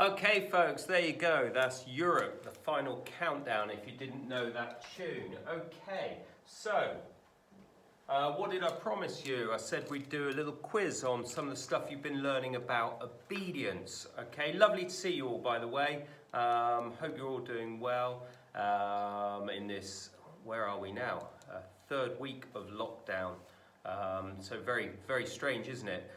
Okay folks, there you go. That's Europe, the final countdown if you didn't know that tune. Okay, so what did I promise you? I said we'd do a little quiz on some of the stuff you've been learning about obedience. Okay, lovely to see you all, by the way. Hope you're all doing well in this, where are we now? Third week of lockdown. So very, very strange, isn't it?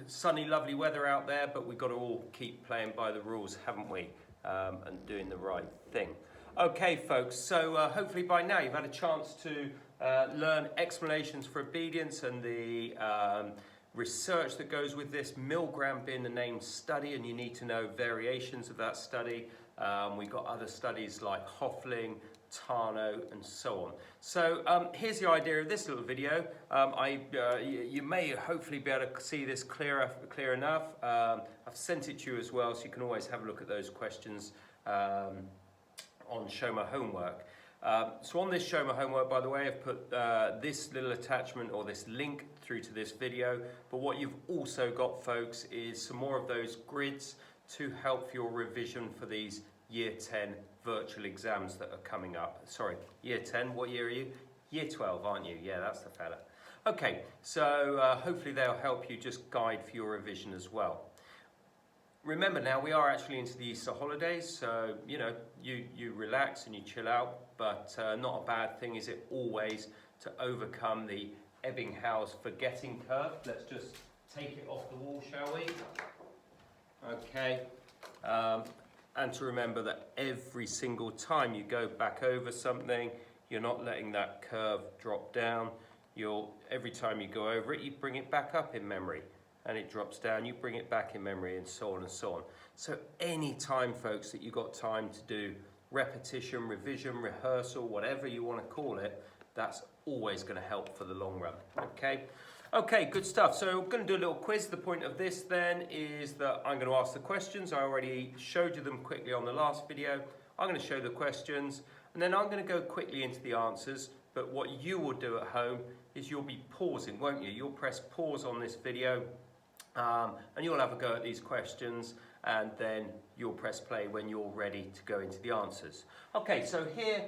Sunny, lovely weather out there, but we've got to all keep playing by the rules, haven't we? And doing the right thing. Okay, folks, so hopefully by now you've had a chance to learn explanations for obedience and the research that goes with this, Milgram being the named study, and you need to know variations of that study. We've got other studies like Hoeffling, Tarnow, and so on. So here's the idea of this little video. You may hopefully be able to see this clear enough. I've sent it to you as well, so you can always have a look at those questions on Show My Homework. So on this Show My Homework, by the way, I've put this little attachment or this link through to this video. But what you've also got, folks, is some more of those grids to help for your revision for these Year 10 virtual exams that are coming up. Sorry, Year 10, what year are you? Year 12, aren't you? Yeah, that's the fella. Okay, so hopefully they'll help you just guide for your revision as well. Remember now, we are actually into the Easter holidays, so you know, you relax and you chill out, but not a bad thing, is it always, to overcome the Ebbinghaus forgetting curve. Let's just take it off the wall, shall we? Okay. And to remember that every single time you go back over something, you're not letting that curve drop down. Every time you go over it, you bring it back up in memory. And it drops down, you bring it back in memory, and so on and so on. So any time, folks, that you've got time to do repetition, revision, rehearsal, whatever you want to call it, that's always going to help for the long run, okay? Okay, good stuff. So I'm going to do a little quiz. The point of this then is that I'm going to ask the questions. I already showed you them quickly on the last video. I'm going to show the questions, and then I'm going to go quickly into the answers. But what you will do at home is you'll be pausing, won't you? You'll press pause on this video, and you'll have a go at these questions, and then you'll press play when you're ready to go into the answers. Okay, so here,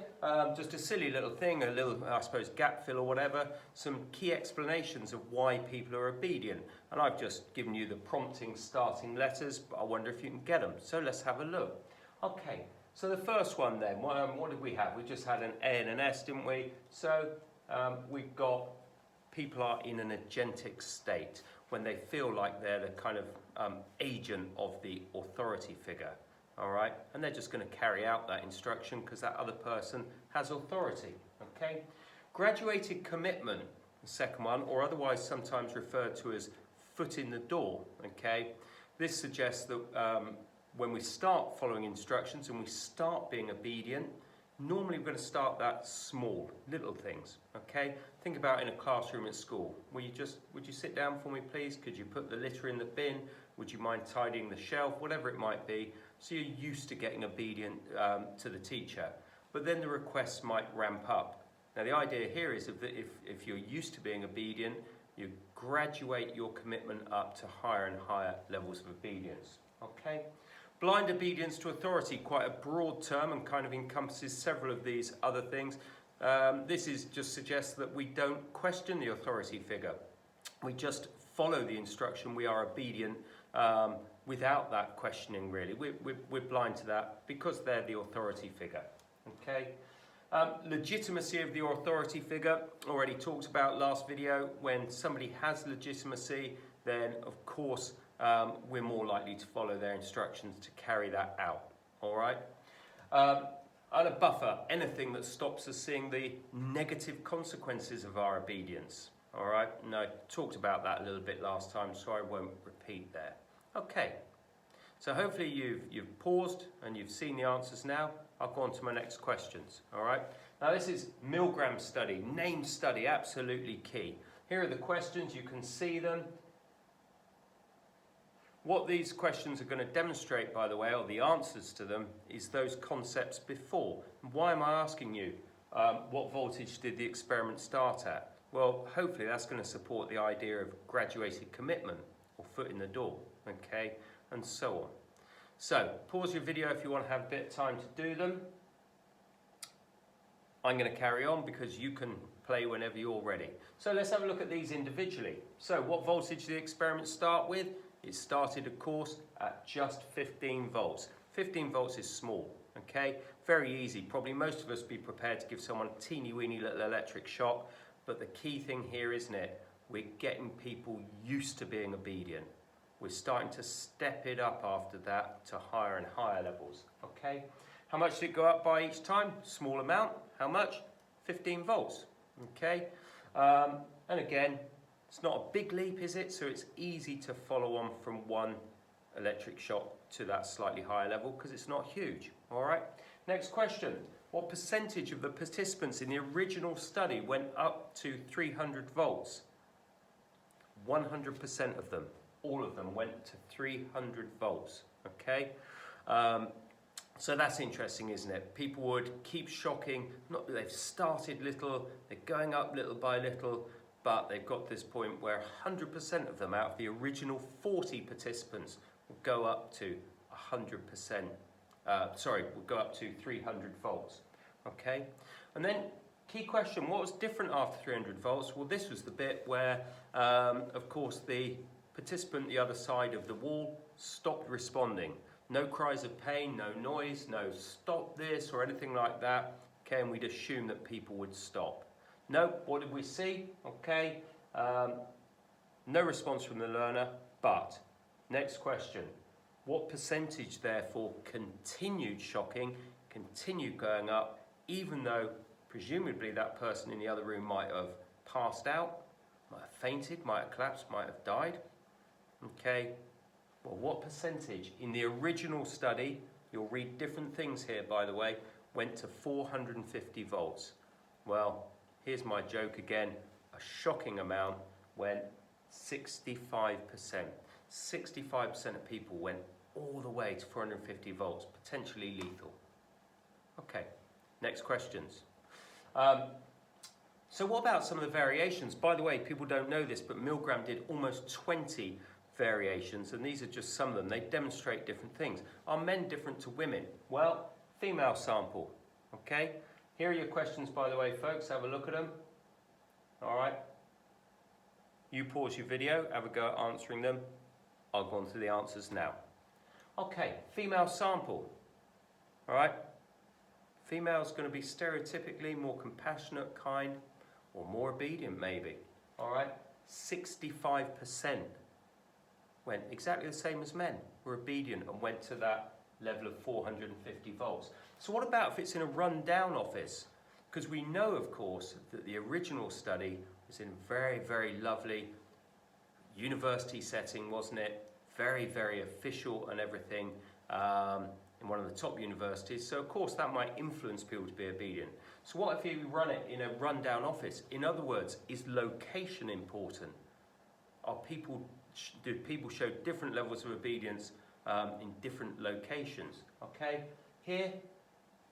just a silly little thing, a little, I suppose, gap fill or whatever, some key explanations of why people are obedient. And I've just given you the prompting starting letters, but I wonder if you can get them. So let's have a look. Okay, so the first one then, what did we have? We just had an A and an S, didn't we? So we've got people are in an agentic state when they feel like they're the kind of agent of the authority figure, all right? And they're just going to carry out that instruction because that other person has authority, okay? Graduated commitment, the second one, or otherwise sometimes referred to as foot in the door, okay? This suggests that when we start following instructions and we start being obedient, normally we're going to start that small, little things, okay? Think about in a classroom at school. Would you sit down for me, please? Could you put the litter in the bin? Would you mind tidying the shelf? Whatever it might be. So you're used to getting obedient to the teacher. But then the requests might ramp up. Now the idea here is that if you're used to being obedient, you graduate your commitment up to higher and higher levels of obedience, okay? Blind obedience to authority, quite a broad term and kind of encompasses several of these other things. This just suggests that we don't question the authority figure. We just follow the instruction. We are obedient without that questioning, really. We're blind to that because they're the authority figure. Okay. Legitimacy of the authority figure, already talked about last video. When somebody has legitimacy, then of course we're more likely to follow their instructions to carry that out, all right? And a buffer, anything that stops us seeing the negative consequences of our obedience, all right? And I talked about that a little bit last time, so I won't repeat there. Okay, so hopefully you've paused and you've seen the answers now. I'll go on to my next questions, all right? Now this is Milgram study, named study, absolutely key. Here are the questions, you can see them. What these questions are going to demonstrate, by the way, or the answers to them, is those concepts before. Why am I asking you? What voltage did the experiment start at? Well, hopefully that's going to support the idea of graduated commitment, or foot in the door, okay, and so on. So pause your video if you want to have a bit of time to do them. I'm going to carry on because you can play whenever you're ready. So let's have a look at these individually. So what voltage did the experiment start with? It started, of course, at just 15 volts. 15 volts is small, okay? Very easy. Probably most of us be prepared to give someone a teeny weeny little electric shock. But the key thing here, isn't it? We're getting people used to being obedient. We're starting to step it up after that to higher and higher levels, okay? How much did it go up by each time? Small amount. How much? 15 volts, okay? And again, it's not a big leap, is it? So it's easy to follow on from one electric shock to that slightly higher level because it's not huge, all right? Next question. What percentage of the participants in the original study went up to 300 volts? 100% of them. All of them went to 300 volts, okay? So that's interesting, isn't it? People would keep shocking. Not that they've started little, they're going up little by little, but they've got to this point where 100% of them out of the original 40 participants will go up to 100%. Will go up to 300 volts, okay? And then, key question, what was different after 300 volts? Well, this was the bit where, of course, the participant the other side of the wall stopped responding. No cries of pain, no noise, no stop this or anything like that, okay? And we'd assume that people would stop. No, what did we see? Okay, no response from the learner, but, next question. What percentage, therefore, continued shocking, continued going up, even though presumably that person in the other room might have passed out, might have fainted, might have collapsed, might have died? Okay, well, what percentage in the original study, you'll read different things here, by the way, went to 450 volts? Well, here's my joke again. A shocking amount went 65%. 65% of people went all the way to 450 volts, potentially lethal. Okay, next questions. So what about some of the variations? By the way, people don't know this, but Milgram did almost 20 variations, and these are just some of them. They demonstrate different things. Are men different to women? Well, female sample, okay? Here are your questions, by the way, folks. Have a look at them. All right. You pause your video, have a go at answering them. I'll go on to the answers now. Okay, female sample. All right. Female's going to be stereotypically more compassionate, kind, or more obedient, maybe. All right. 65% went exactly the same as men, were obedient and went to that level of 450 volts. So what about if it's in a run-down office? Because we know, of course, that the original study was in a very, very lovely university setting, wasn't it? Very, very official and everything, in one of the top universities. So, of course, that might influence people to be obedient. So what if you run it in a run-down office? In other words, is location important? Do people show different levels of obedience in different locations? Okay, here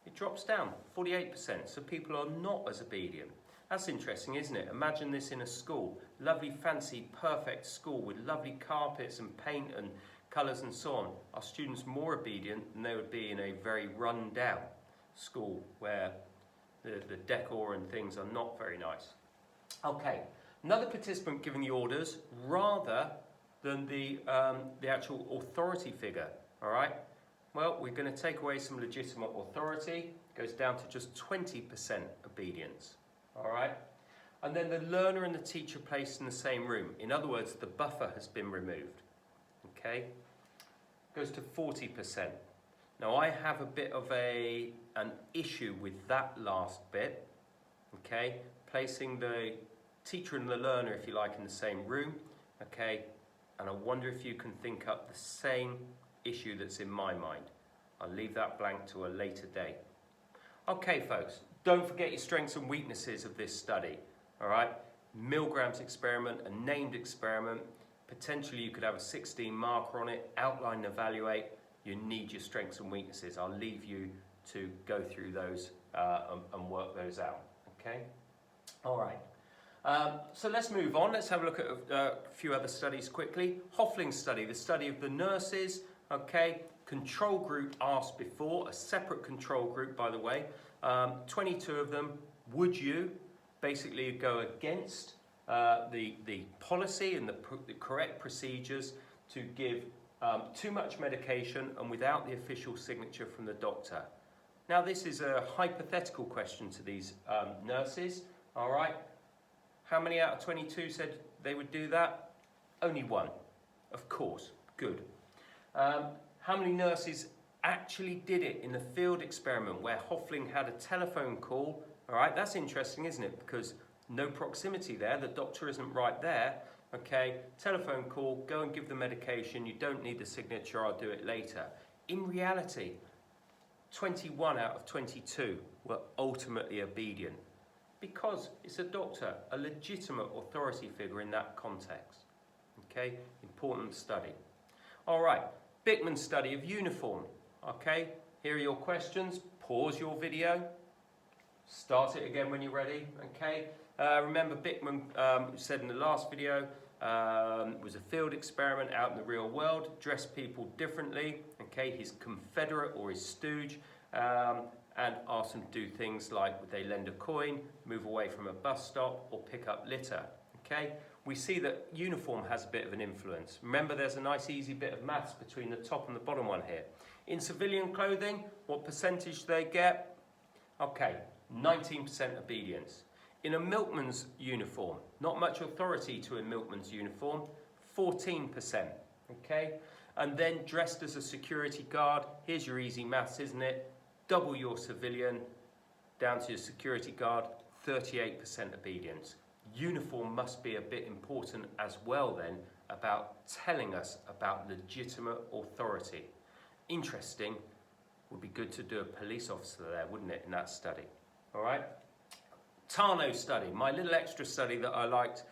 it drops down, 48%, so people are not as obedient. That's interesting, isn't it? Imagine this in a school, lovely, fancy, perfect school with lovely carpets and paint and colours and so on. Are students more obedient than they would be in a very run-down school where the decor and things are not very nice? Okay, another participant giving the orders rather than the actual authority figure, all right? Well, we're going to take away some legitimate authority. It goes down to just 20% obedience, all right? And then the learner and the teacher placed in the same room. In other words, the buffer has been removed, okay? Goes to 40%. Now, I have a bit of an issue with that last bit, okay? Placing the teacher and the learner, if you like, in the same room, okay? And I wonder if you can think up the same issue that's in my mind. I'll leave that blank to a later date. Okay, folks, don't forget your strengths and weaknesses of this study, all right? Milgram's experiment, a named experiment. Potentially you could have a 16 marker on it, outline and evaluate. You need your strengths and weaknesses. I'll leave you to go through those and work those out, okay? All right. So let's move on. Let's have a look at a few other studies quickly. Hoeffling's study, the study of the nurses Okay, control group asked before, a separate control group, by the way. 22 of them. Would you basically go against the policy and the correct procedures to give too much medication and without the official signature from the doctor? Now, this is a hypothetical question to these nurses, all right? How many out of 22 said they would do that? Only one, of course. Good. How many nurses actually did it in the field experiment where Hoefling had a telephone call? All right, that's interesting, isn't it? Because no proximity there, the doctor isn't right there. Okay, telephone call, go and give the medication, you don't need the signature, I'll do it later. In reality, 21 out of 22 were ultimately obedient because it's a doctor, a legitimate authority figure in that context. Okay, important study. All right, Bickman study of uniform. Okay, here are your questions. Pause your video. Start it again when you're ready. Okay, remember Bickman said in the last video, it was a field experiment out in the real world, dressed people differently, okay, his confederate or his stooge, and asked them to do things like they lend a coin, move away from a bus stop, or pick up litter. Okay, we see that uniform has a bit of an influence. Remember, there's a nice easy bit of maths between the top and the bottom one here. In civilian clothing, what percentage do they get? Okay, 19% obedience. In a milkman's uniform, not much authority to a milkman's uniform, 14%, okay? And then dressed as a security guard, here's your easy maths, isn't it? Double your civilian, down to your security guard, 38% obedience. Uniform must be a bit important as well then, about telling us about legitimate authority. Interesting, would be good to do a police officer there, wouldn't it, in that study? All right? Tarnow study, my little extra study that I liked,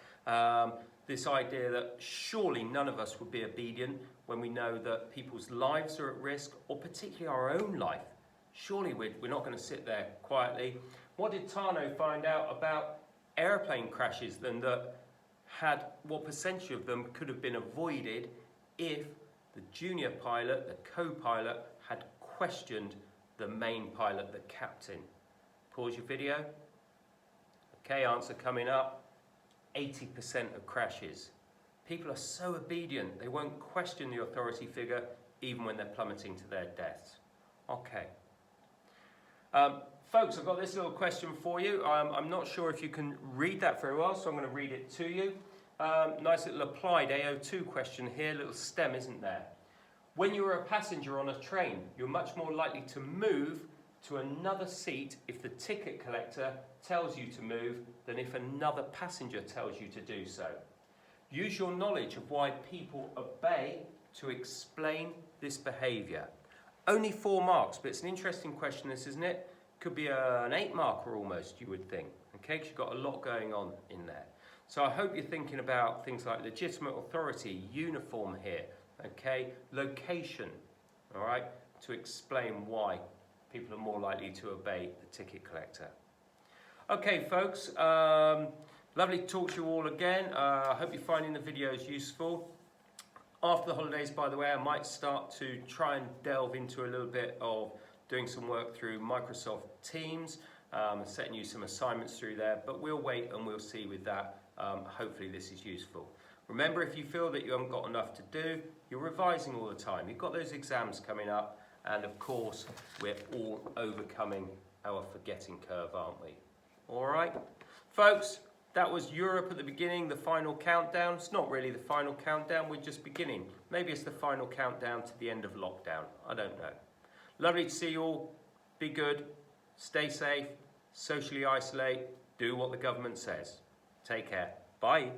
this idea that surely none of us would be obedient when we know that people's lives are at risk, or particularly our own life. Surely we're not going to sit there quietly. What did Tarnow find out about airplane crashes then, that had what percentage of them could have been avoided if the junior pilot, the co-pilot, had questioned the main pilot, the captain? Pause your video. Okay, answer coming up. 80% of crashes. People are so obedient, they won't question the authority figure even when they're plummeting to their deaths. Okay. Folks, I've got this little question for you. I'm not sure if you can read that very well, so I'm going to read it to you. Nice little applied AO2 question here, little STEM, isn't there? When you're a passenger on a train, you're much more likely to move to another seat if the ticket collector tells you to move than if another passenger tells you to do so. Use your knowledge of why people obey to explain this behaviour. Only 4 marks, but it's an interesting question, this, isn't it? Could be an 8 marker almost, you would think, okay, because you've got a lot going on in there. So I hope you're thinking about things like legitimate authority, uniform here, okay, location, all right, to explain why people are more likely to obey the ticket collector. Okay, folks, lovely to talk to you all again. I hope you're finding the videos useful. After the holidays, by the way, I might start to try and delve into a little bit of doing some work through Microsoft Teams, setting you some assignments through there, but we'll wait and we'll see with that. Hopefully this is useful. Remember, if you feel that you haven't got enough to do, you're revising all the time. You've got those exams coming up, and of course, we're all overcoming our forgetting curve, aren't we? All right, folks, that was Europe at the beginning, the final countdown. It's not really the final countdown, we're just beginning. Maybe it's the final countdown to the end of lockdown. I don't know. Lovely to see you all. Be good, stay safe, socially isolate, do what the government says. Take care. Bye.